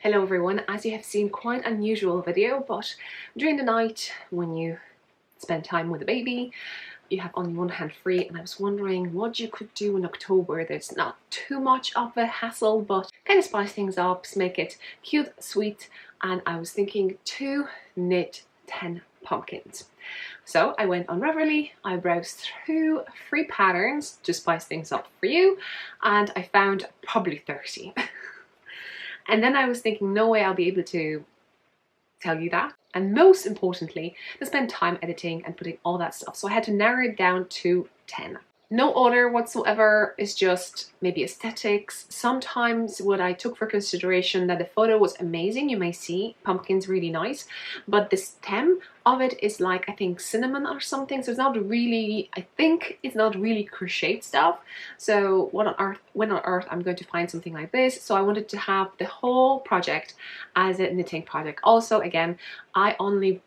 Hello everyone, as you have seen, quite unusual video, but during the night when you spend time with a baby, you have only one hand free, and I was wondering what you could do in October that's not too much of a hassle, but kind of spice things up, make it cute, sweet, and I was thinking to knit 10 pumpkins. So I went on Ravelry, I browsed through free patterns to spice things up for you, and I found probably 30. And then I was thinking, no way I'll be able to tell you that. And most importantly, to spend time editing and putting all that stuff. So I had to narrow it down to 10. No order whatsoever, it's just maybe aesthetics. Sometimes what I took for consideration that the photo was amazing, you may see pumpkins really nice, but the stem of it is like, I think, cinnamon or something, so it's not really, I think it's not really crocheted stuff. So when on earth I'm going to find something like this? So I wanted to have the whole project as a knitting project. Also, again, I only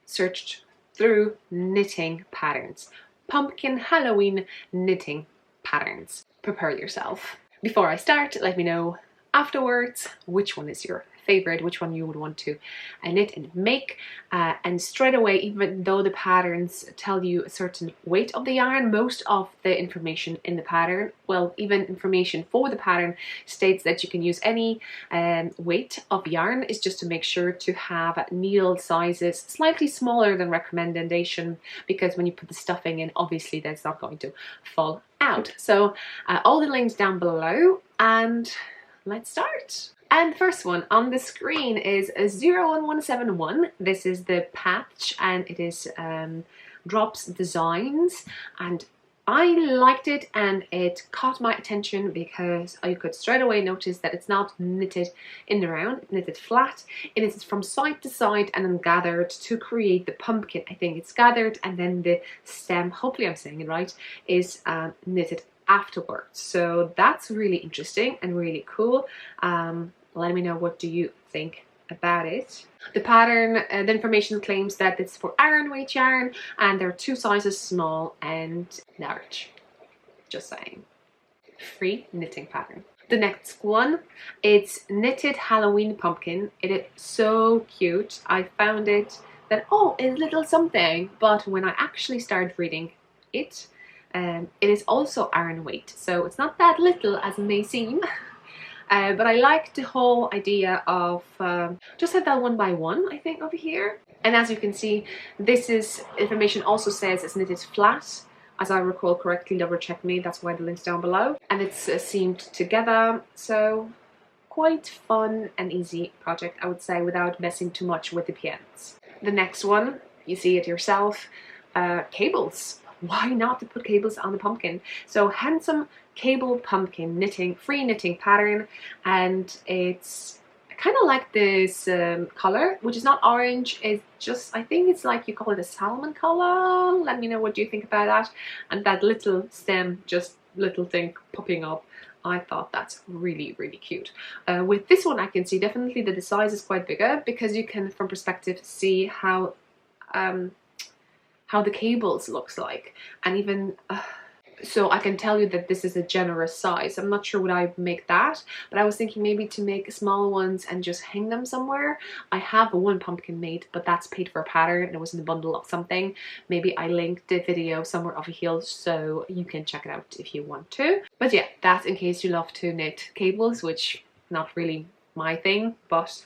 searched through knitting patterns. Pumpkin Halloween knitting patterns. Prepare yourself. Before I start, let me know afterwards which one is your favorite, which one you would want to knit and make, and straight away, even though the patterns tell you a certain weight of the yarn, most of the information in the pattern, well, even information for the pattern, states that you can use any weight of yarn. Is just to make sure to have needle sizes slightly smaller than recommendation, because when you put the stuffing in, obviously that's not going to fall out. So all the links down below, and let's start. And the first one on the screen is 01171. This is the patch, and it is Drops Designs, and I liked it and it caught my attention because you could straight away notice that it's not knitted in the round, it's knitted flat. It is from side to side and then gathered to create the pumpkin. I think it's gathered, and then the stem, hopefully I'm saying it right, is knitted afterwards. So that's really interesting and really cool. Let me know, what do you think about it? The pattern, the information claims that it's for iron weight yarn, and there are two sizes, small and large. Just saying. Free knitting pattern. The next one, it's Knitted Halloween Pumpkin. It is so cute. I found it that, oh, it's little something, but when I actually started reading it, it is also iron weight, so it's not that little as it may seem. But I like the whole idea of just have that one by one, I think, over here. And as you can see, this is information also says it's knitted flat, as I recall correctly. Double check me, that's why the link's down below. And it's seamed together, so quite fun and easy project, I would say, without messing too much with the pins. The next one, you see it yourself, cables. Why not to put cables on the pumpkin? So Handsome Cable Pumpkin knitting, free knitting pattern, and it's kind of like this color, which is not orange, it's just, I think it's like, you call it a salmon color. Let me know what you think about that. And that little stem, just little thing popping up, I thought that's really, really cute. With this one, I can see definitely that the size is quite bigger, because you can from perspective see how the cables looks like, and even so I can tell you that this is a generous size. I'm not sure would I make that, but I was thinking maybe to make small ones and just hang them somewhere. I have one pumpkin made, but that's paid for a pattern. It was in a bundle of something. Maybe I linked the video somewhere over here, so you can check it out if you want to. But yeah, that's in case you love to knit cables, which not really my thing, but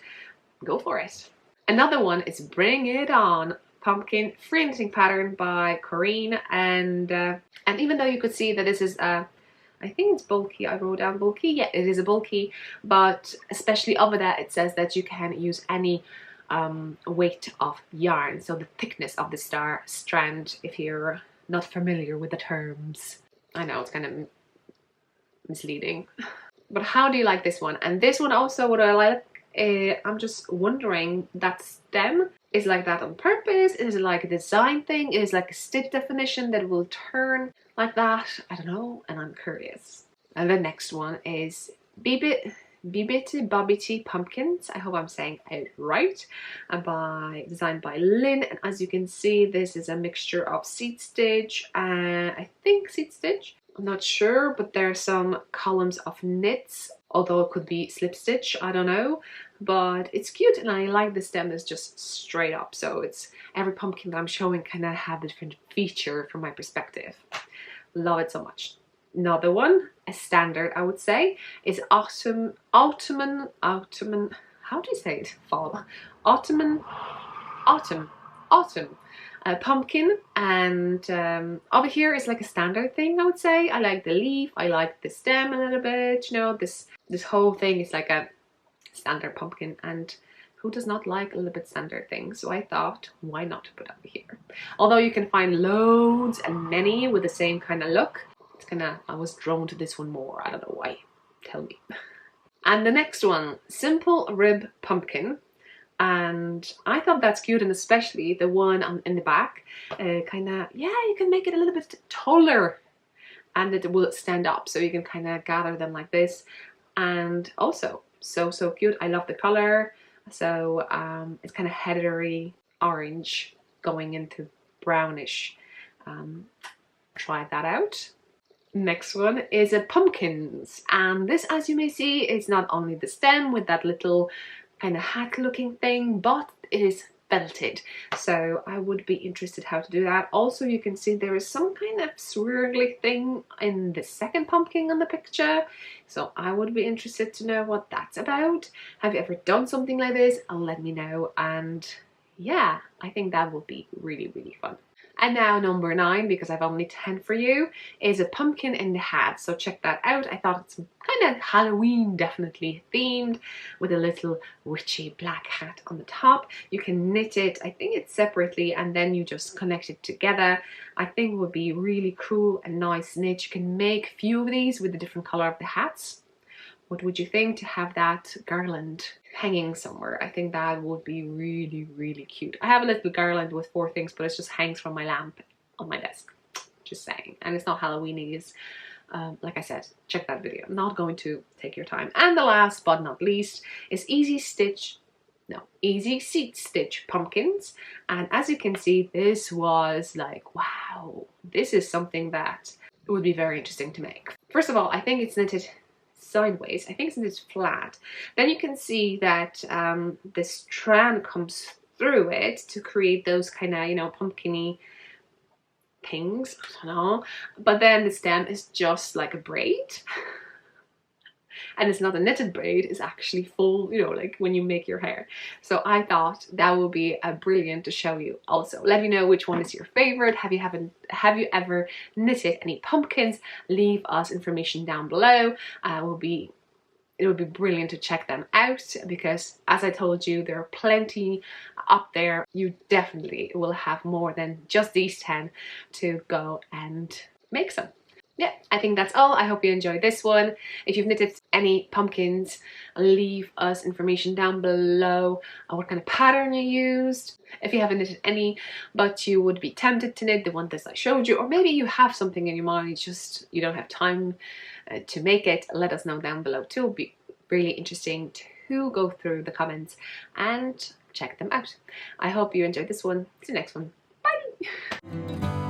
go for it. Another one is Bring It On Pumpkin free knitting pattern by Corinne, and even though you could see that this is I think it's bulky, I wrote down bulky, yeah, it is a bulky, but especially over that it says that you can use any weight of yarn, so the thickness of the strand, if you're not familiar with the terms. I know it's kind of misleading, but how do you like this one? And this one also, what I like, I'm just wondering, that stem is like that on purpose? Is it like a design thing? Is it like a stitch definition that will turn like that? I don't know, and I'm curious. And the next one is Bibbit Bobbity Pumpkins. I hope I'm saying it right. Designed by Lynn, and as you can see, this is a mixture of seed stitch, I think seed stitch, I'm not sure, but there are some columns of knits, although it could be slip stitch, I don't know. but it's cute, and I like the stem is just straight up. So it's every pumpkin that I'm showing kind of have a different feature from my perspective. Love it so much. Another one, a standard I would say, is autumn. How do you say it? Fall. Autumn. Pumpkin, and over here is like a standard thing I would say. I like the leaf, I like the stem a little bit, you know, this whole thing is like a standard pumpkin, and who does not like a little bit standard things? So I thought, why not put over here? Although you can find loads and many with the same kind of look, it's kind of, I was drawn to this one more, I don't know why, tell me. And the next one, simple rib pumpkin. And I thought that's cute, and especially the one in the back, kind of, yeah, you can make it a little bit taller and it will stand up, so you can kind of gather them like this. And also so cute. I love the color. So it's kind of heathery orange going into brownish. Try that out. Next one is a pumpkins, and this, as you may see, is not only the stem with that little kind of hat looking thing, but it is felted, so I would be interested how to do that. Also, you can see there is some kind of swirly thing in the second pumpkin on the picture, so I would be interested to know what that's about. Have you ever done something like this? Let me know. And yeah, I think that will be really fun. And now number 9, because I've only 10 for you, is a pumpkin in the hat. So check that out. I thought it's kind of Halloween definitely themed, with a little witchy black hat on the top. You can knit it, I think it's separately, and then you just connect it together. I think it would be really cool and nice knit. You can make a few of these with the different color of the hats. What would you think to have that garland hanging somewhere? I think that would be really cute. I have a little garland with 4 things, but it just hangs from my lamp on my desk. Just saying. And it's not Halloweeny. It's, like I said, check that video. I'm not going to take your time. And the last but not least is easy seat stitch pumpkins. And as you can see, this was like, wow, this is something that would be very interesting to make. First of all, I think it's knitted sideways. I think it's flat. Then you can see that the strand comes through it to create those kind of, you know, pumpkin-y things. I don't know. But then the stem is just like a braid. And it's not a knitted braid, it's actually full, you know, like when you make your hair. So I thought that would be brilliant to show you also. Let me know which one is your favorite. Have you ever knitted any pumpkins? Leave us information down below. It would be brilliant to check them out, because as I told you, there are plenty up there. You definitely will have more than just these 10 to go and make some. Yeah, I think that's all. I hope you enjoyed this one. If you've knitted any pumpkins, leave us information down below on what kind of pattern you used. If you haven't knitted any, but you would be tempted to knit the one that I showed you, or maybe you have something in your mind, just you don't have time to make it, let us know down below too. It'll be really interesting to go through the comments and check them out. I hope you enjoyed this one. See you next one. Bye!